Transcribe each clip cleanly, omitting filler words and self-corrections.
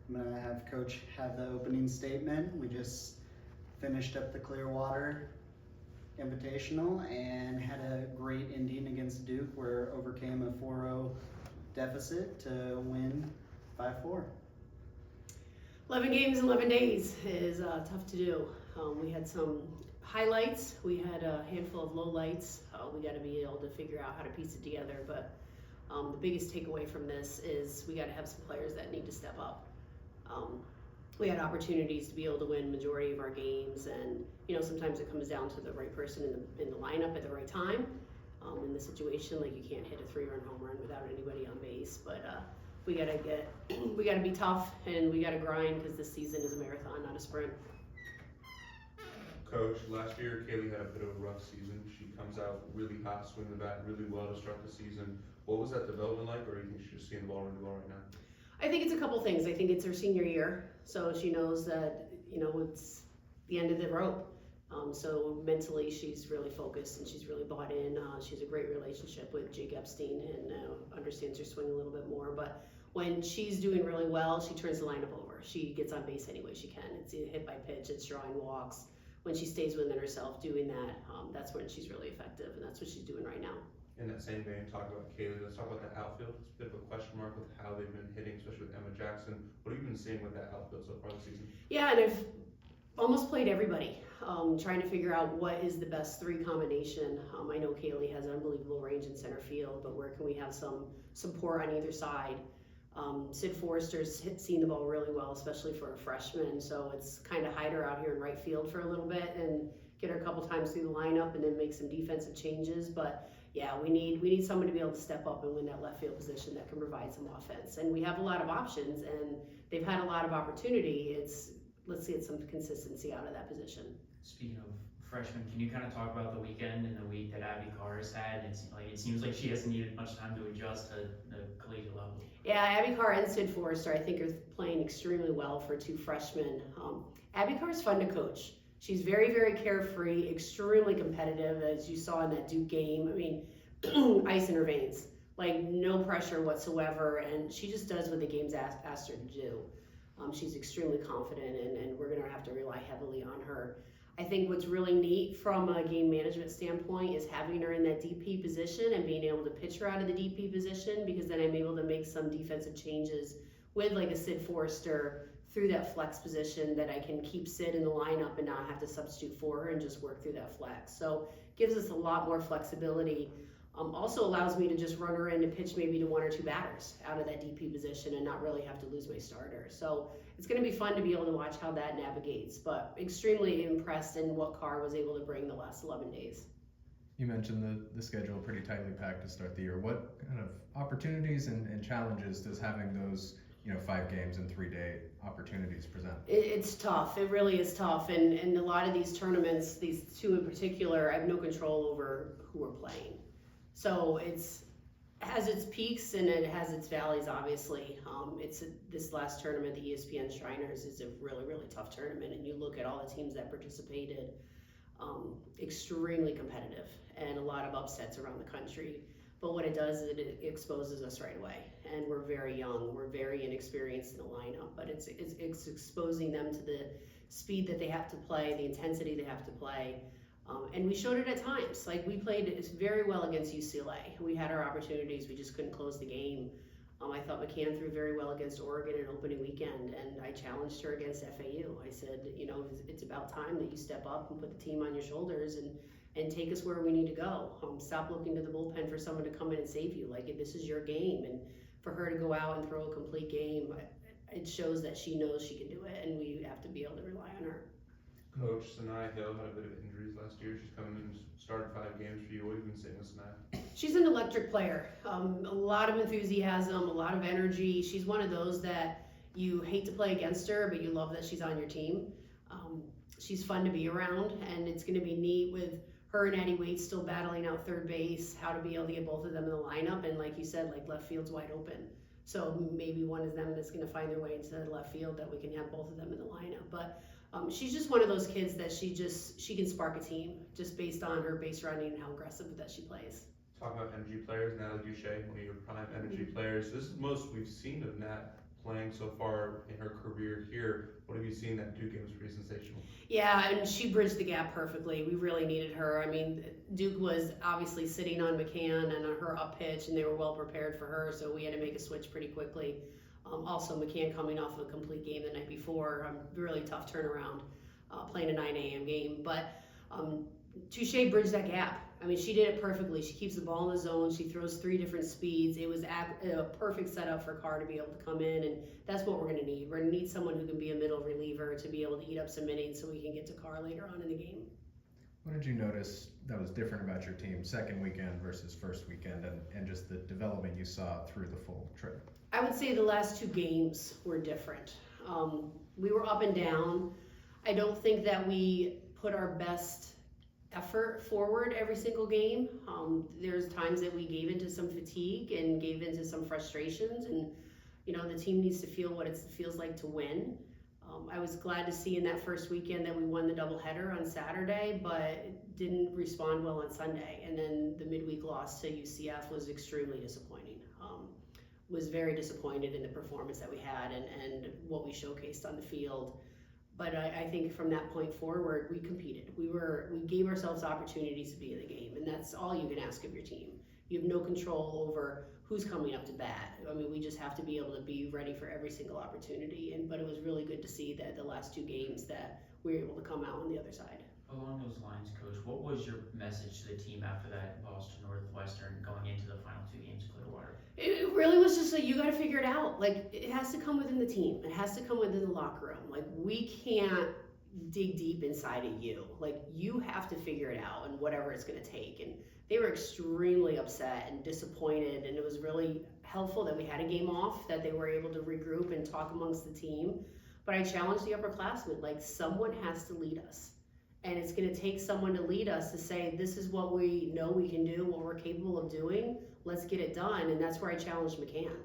I'm gonna have Coach have the opening statement. We just finished up the Clearwater Invitational and had a great ending against Duke where overcame a 4-0 deficit to win 5-4. 11 games in 11 days is tough to do. We had some highlights, we had a handful of lowlights. We got to be able to figure out how to piece it together, but the biggest takeaway from this is we got to have some players that need to step up. We had opportunities to be able to win majority of our games, and sometimes it comes down to the right person in the lineup at the right time. In the situation, like you can't hit a 3-run home run without anybody on base, but we gotta be tough and we gotta grind because this season is a marathon, not a sprint. Coach, last year Kaylee had a bit of a rough season. She comes out really hot, swinging the bat really well to start the season. What was that development like, or do you think she's just seeing the ball really well right now? I think it's a couple things. I think it's her senior year, so she knows that it's the end of the rope. So mentally, she's really focused and she's really bought in. She has a great relationship with Jake Epstein and understands her swing a little bit more. But when she's doing really well, she turns the lineup over. She gets on base any way she can. It's either hit by pitch, it's drawing walks. When she stays within herself doing that, that's when she's really effective, and that's what she's doing right now. In that same vein, talk about Kaylee. Let's talk about the outfield. It's a bit of a question mark with how they've been hitting, especially with Emma Jackson. What have you been seeing with that outfield so far this season? Yeah, and I've almost played everybody, trying to figure out what is the best three combination. I know Kaylee has unbelievable range in center field, but where can we have some support on either side? Sid Forrester's seen the ball really well, especially for a freshman, so it's kind of hide her out here in right field for a little bit and get her a couple times through the lineup and then make some defensive changes. But yeah, we need someone to be able to step up and win that left field position that can provide some offense. And we have a lot of options, and they've had a lot of opportunity. Let's get some consistency out of that position. Speaking of freshmen, can you kind of talk about the weekend and the week that Abby Carr has had? It seems like she hasn't needed much time to adjust to the collegiate level. Yeah, Abby Carr and Sid Forrester, I think, are playing extremely well for two freshmen. Abby Carr is fun to coach. She's very, very carefree, extremely competitive, as you saw in that Duke game. I mean, ice in her veins, like no pressure whatsoever, and she just does what the game's asked her to do. She's extremely confident, and we're going to have to rely heavily on her. I think what's really neat from a game management standpoint is having her in that DP position and being able to pitch her out of the DP position, because then I'm able to make some defensive changes with like a Sid Forrester through that flex position that I can keep Sid in the lineup and not have to substitute for her and just work through that flex. So gives us a lot more flexibility. Also allows me to just run her in to pitch maybe to one or two batters out of that DP position and not really have to lose my starter. So it's going to be fun to be able to watch how that navigates, but extremely impressed in what Carr was able to bring the last 11 days. You mentioned the schedule pretty tightly packed to start the year. What kind of opportunities and challenges does having those 5 games and 3-day opportunities present? It's tough. It really is tough. And a lot of these tournaments, these two in particular, I have no control over who we're playing. So it has its peaks and it has its valleys, obviously. This last tournament, the ESPN Shriners, is a really, really tough tournament. And you look at all the teams that participated, extremely competitive and a lot of upsets around the country. But what it does is it exposes us right away. And we're very young, we're very inexperienced in the lineup, but it's exposing them to the speed that they have to play, the intensity they have to play. And we showed it at times. Like, we played very well against UCLA. We had our opportunities, we just couldn't close the game. I thought McCann threw very well against Oregon in opening weekend, and I challenged her against FAU. I said, it's about time that you step up and put the team on your shoulders and take us where we need to go. Stop looking to the bullpen for someone to come in and save you. Like, this is your game, and for her to go out and throw a complete game, it shows that she knows she can do it, and we have to be able to rely on her. Coach, Sanaya Hill had a bit of injuries last year. She's come in and started 5 games for you. What have you been saying with Sanaya? She's an electric player. A lot of enthusiasm, a lot of energy. She's one of those that you hate to play against her, but you love that she's on your team. She's fun to be around, and it's going to be neat with her and Addie Waite still battling out third base, how to be able to get both of them in the lineup. And like you said, like, left field's wide open. So maybe one of them is going to find their way into left field that we can have both of them in the lineup. But she's just one of those kids that she can spark a team just based on her base running and how aggressive that she plays. Talk about energy players, Natalie Duche, one of your prime energy players. This is the most we've seen of Nat playing so far in her career here. What have you seen? That Duke game was pretty sensational. Yeah, and she bridged the gap perfectly. We really needed her. I mean, Duke was obviously sitting on McCann and on her up pitch, and they were well prepared for her, so we had to make a switch pretty quickly. Also, McCann coming off of a complete game the night before, really tough turnaround, playing a 9 a.m. game. But Touche bridged that gap. I mean, she did it perfectly. She keeps the ball in the zone. She throws 3 different speeds. It was a perfect setup for Carr to be able to come in, and that's what we're going to need. We're going to need someone who can be a middle reliever to be able to eat up some innings so we can get to Carr later on in the game. What did you notice that was different about your team second weekend versus first weekend, and just the development you saw through the full trip? I would say the last 2 games were different. We were up and down. I don't think that we put our best effort forward every single game. There's times that we gave into some fatigue and gave into some frustrations, and the team needs to feel what it feels like to win. I was glad to see in that first weekend that we won the doubleheader on Saturday, but didn't respond well on Sunday. And then the midweek loss to UCF was extremely disappointing. Was very disappointed in the performance that we had and what we showcased on the field. But I think from that point forward, we competed. We gave ourselves opportunities to be in the game, and that's all you can ask of your team. You have no control over who's coming up to bat. I mean, we just have to be able to be ready for every single opportunity. But it was really good to see that the last 2 games that we were able to come out on the other side. Along those lines, Coach, what was your message to the team after that loss to Northwestern going into the final 2 games of Clearwater? It really was just like, you got to figure it out. Like, it has to come within the team. It has to come within the locker room. Like, we can't dig deep inside of you. Like, you have to figure it out, and whatever it's going to take. And they were extremely upset and disappointed, and it was really helpful that we had a game off, that they were able to regroup and talk amongst the team. But I challenged the upperclassmen, like, someone has to lead us. And it's going to take someone to lead us to say, this is what we know we can do, what we're capable of doing. Let's get it done. And that's where I challenged McCann.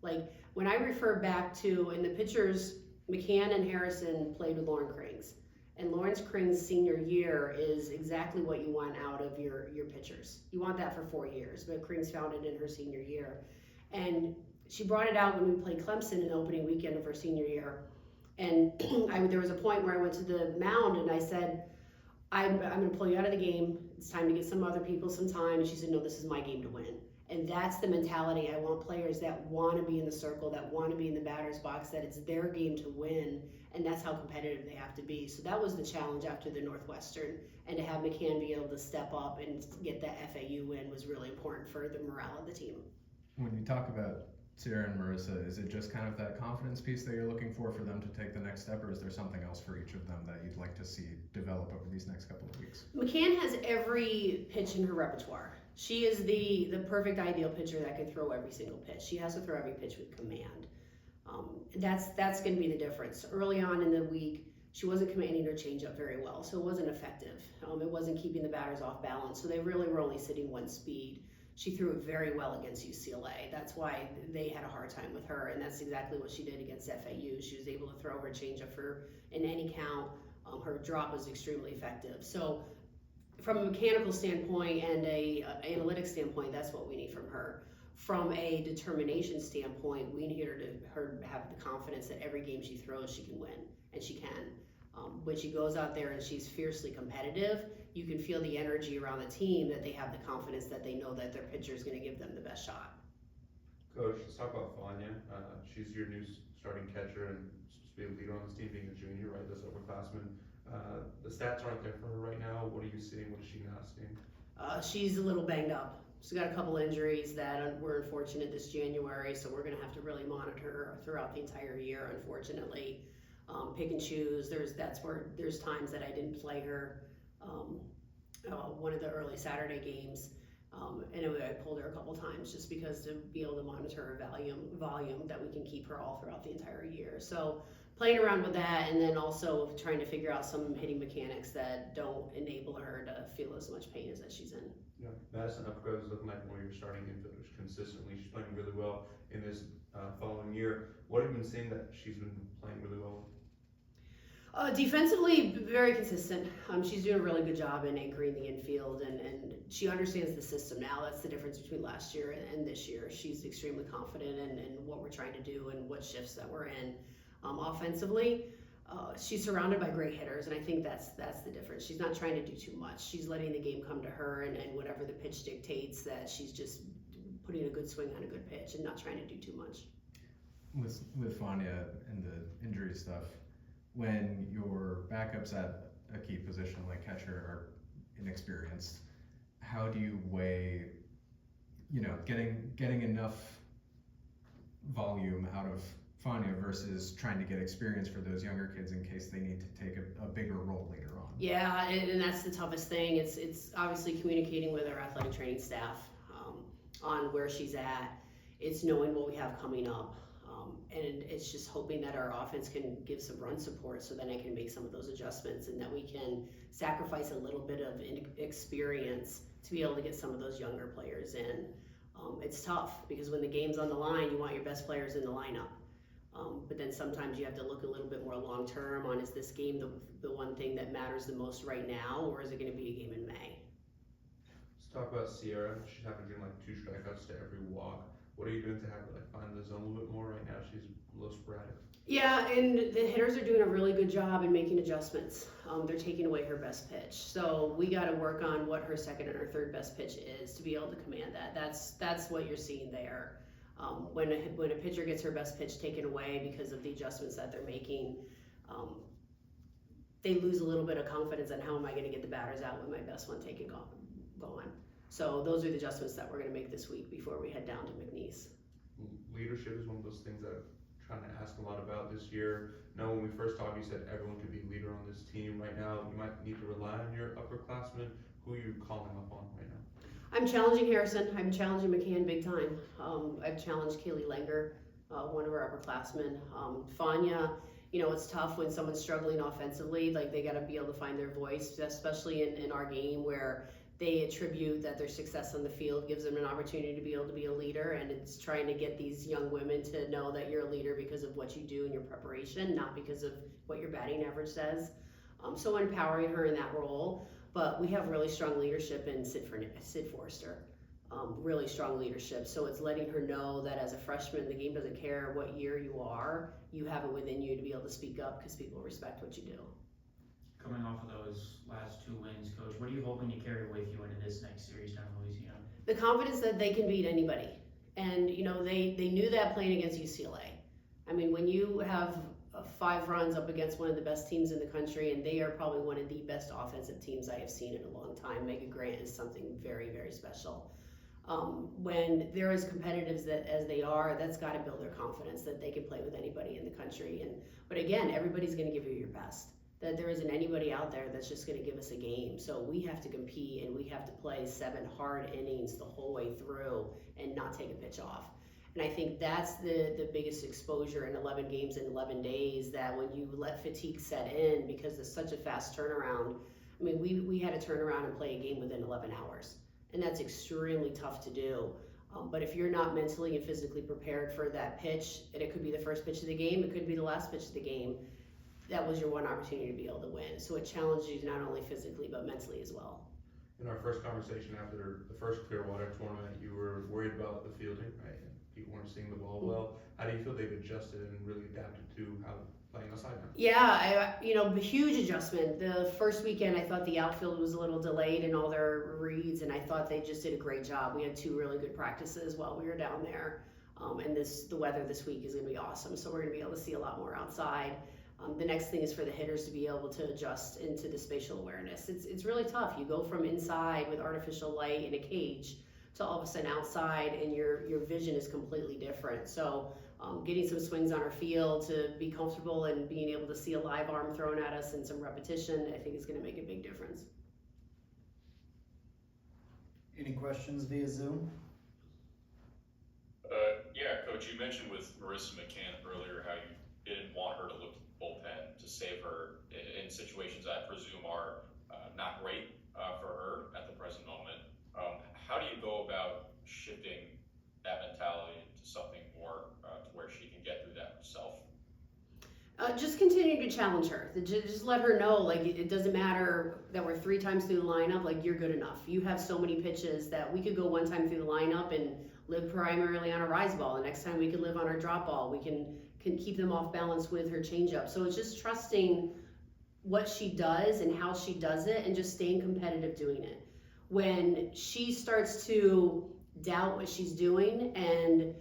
Like, when I refer back to, in the pitchers, McCann and Harrison played with Lauren Krings. And Lawrence Kring's senior year is exactly what you want out of your pitchers. You want that for 4 years, but Krings found it in her senior year. And she brought it out when we played Clemson in the opening weekend of her senior year. And there was a point where I went to the mound and I said, I'm going to pull you out of the game. It's time to get some other people some time. And she said, no, this is my game to win. And that's the mentality. I want players that want to be in the circle, that want to be in the batter's box, that it's their game to win. And that's how competitive they have to be. So that was the challenge after the Northwestern. And to have McCann be able to step up and get that FAU win was really important for the morale of the team. When you talk about Sierra and Marissa, is it just kind of that confidence piece that you're looking for them to take the next step, or is there something else for each of them that you'd like to see develop over these next couple of weeks? McCann has every pitch in her repertoire. She is the perfect ideal pitcher that can throw every single pitch. She has to throw every pitch with command. That's going to be the difference. Early on in the week, she wasn't commanding her changeup very well, so it wasn't effective. It wasn't keeping the batters off balance, so they really were only sitting 1 speed. She threw it very well against UCLA. That's why they had a hard time with her, and that's exactly what she did against FAU. She was able to throw her changeup in any count. Her drop was extremely effective. So from a mechanical standpoint and a analytics standpoint, that's what we need from her. From a determination standpoint, we need her to have the confidence that every game she throws, she can win, and she can. When she goes out there and she's fiercely competitive, you can feel the energy around the team that they have the confidence that they know that their pitcher is going to give them the best shot. Coach, let's talk about Fania. She's your new starting catcher and supposed to be a leader on this team, being a junior, right? This upperclassman. The stats aren't there for her right now. What are you seeing? What is she not seeing? She's a little banged up. She's got a couple injuries that were unfortunate this January, so we're going to have to really monitor her throughout the entire year, unfortunately. Pick and choose. That's where there's times that I didn't play her. One of the early Saturday games, and I pulled her a couple times just because to be able to monitor her volume that we can keep her all throughout the entire year. So playing around with that, and then also trying to figure out some hitting mechanics that don't enable her to feel as much pain as that she's in. Yeah, Madison Upgrove is looking like one of your starting infielders consistently. She's playing really well in this following year. What have you been seeing that she's been playing really well? Defensively, very consistent. She's doing a really good job in anchoring the infield, and she understands the system now. That's the difference between last year and this year. She's extremely confident in what we're trying to do and what shifts that we're in. Offensively, she's surrounded by great hitters, and I think that's the difference. She's not trying to do too much. She's letting the game come to her, and whatever the pitch dictates, that she's just putting a good swing on a good pitch and not trying to do too much. With Fania and the injury stuff, when your backups at a key position like catcher are inexperienced, how do you weigh, getting enough volume out of Fania versus trying to get experience for those younger kids in case they need to take a bigger role later on? Yeah, and that's the toughest thing. It's obviously communicating with our athletic training staff on where she's at. It's knowing what we have coming up. And it's just hoping that our offense can give some run support so then I can make some of those adjustments and that we can sacrifice a little bit of experience to be able to get some of those younger players in. It's tough because when the game's on the line, you want your best players in the lineup. But then sometimes you have to look a little bit more long term on, is this game the one thing that matters the most right now, or is it going to be a game in May? Let's talk about Sierra. She's averaging like 2 strikeouts to every walk. What are you doing to have her find the zone a little bit more right now? She's a little sporadic. Yeah, and the hitters are doing a really good job in making adjustments. They're taking away her best pitch. So we got to work on what her second and her third best pitch is to be able to command that. That's what you're seeing there. When a pitcher gets her best pitch taken away because of the adjustments that they're making, they lose a little bit of confidence on how am I going to get the batters out with my best one taken gone. So those are the adjustments that we're going to make this week before we head down to McNeese. Leadership is one of those things that I'm trying to ask a lot about this year. Now, when we first talked, you said everyone could be a leader on this team. Right now, you might need to rely on your upperclassmen. Who are you calling up on right now? I'm challenging Harrison. I'm challenging McCann big time. I've challenged Kaylee Langer, one of our upperclassmen. Fania, it's tough when someone's struggling offensively. Like, they got to be able to find their voice, especially in our game where they attribute that their success on the field gives them an opportunity to be able to be a leader, and it's trying to get these young women to know that you're a leader because of what you do in your preparation, not because of what your batting average says. So empowering her in that role, but we have really strong leadership in Sid Forrester, really strong leadership. So it's letting her know that as a freshman, the game doesn't care what year you are, you have it within you to be able to speak up because people respect what you do. Coming off of those last 2 wins, Coach, what are you hoping to carry with you into this next series down in Louisiana? The confidence that they can beat anybody. And, they knew that playing against UCLA. I mean, when you have 5 runs up against one of the best teams in the country, and they are probably one of the best offensive teams I have seen in a long time. Megan Grant is something very, very special. When they're as competitive as they are, that's got to build their confidence that they can play with anybody in the country. But again, everybody's going to give you your best. That there isn't anybody out there that's just going to give us a game. So we have to compete, and we have to play 7 hard innings the whole way through and not take a pitch off. And I think that's the biggest exposure in 11 games in 11 days, that when you let fatigue set in because it's such a fast turnaround. I mean, we had to turn around and play a game within 11 hours. And that's extremely tough to do. But if you're not mentally and physically prepared for that pitch, and it could be the first pitch of the game, it could be the last pitch of the game, that was your one opportunity to be able to win. So it challenged you not only physically, but mentally as well. In our first conversation after the first Clearwater tournament, you were worried about the fielding, right? And people weren't seeing the ball well. How do you feel they've adjusted and really adapted to how playing outside now? Yeah, a huge adjustment. The first weekend, I thought the outfield was a little delayed in all their reads, and I thought they just did a great job. We had 2 really good practices while we were down there. And the weather this week is going to be awesome, so we're going to be able to see a lot more outside. The next thing is for the hitters to be able to adjust into the spatial awareness. It's really tough. You go from inside with artificial light in a cage to all of a sudden outside, and your vision is completely different. So getting some swings on our field to be comfortable and being able to see a live arm thrown at us and some repetition, I think is going to make a big difference. Any questions via Zoom? Yeah, Coach, you mentioned with Marissa McCann earlier how you didn't want her to look to the bullpen to save her in situations that I presume are not great for her at the present moment. How do you go about shifting that mentality to something more to where she can get through that herself? Just continue to challenge her. Just let her know, like, it doesn't matter that we're 3 times through the lineup, like, you're good enough. You have so many pitches that we could go 1 time through the lineup and live primarily on a rise ball. The next time we could live on our drop ball. We can keep them off balance with her changeup. So it's just trusting what she does and how she does it and just staying competitive doing it. When she starts to doubt what she's doing and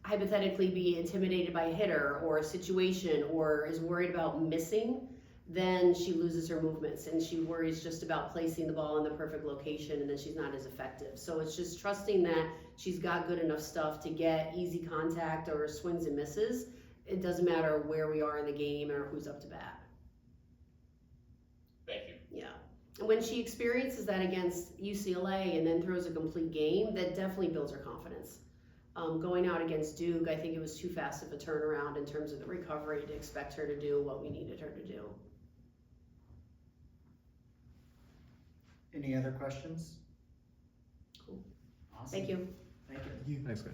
hypothetically be intimidated by a hitter or a situation or is worried about missing, then she loses her movements and she worries just about placing the ball in the perfect location, and then she's not as effective. So it's just trusting that she's got good enough stuff to get easy contact or swings and misses. It doesn't matter where we are in the game or who's up to bat. Thank you. Yeah. And when she experiences that against UCLA and then throws a complete game, that definitely builds her confidence. Going out against Duke, I think it was too fast of a turnaround in terms of the recovery to expect her to do what we needed her to do. Any other questions? Cool. Awesome. Thank you. Thank you. Thanks, coach.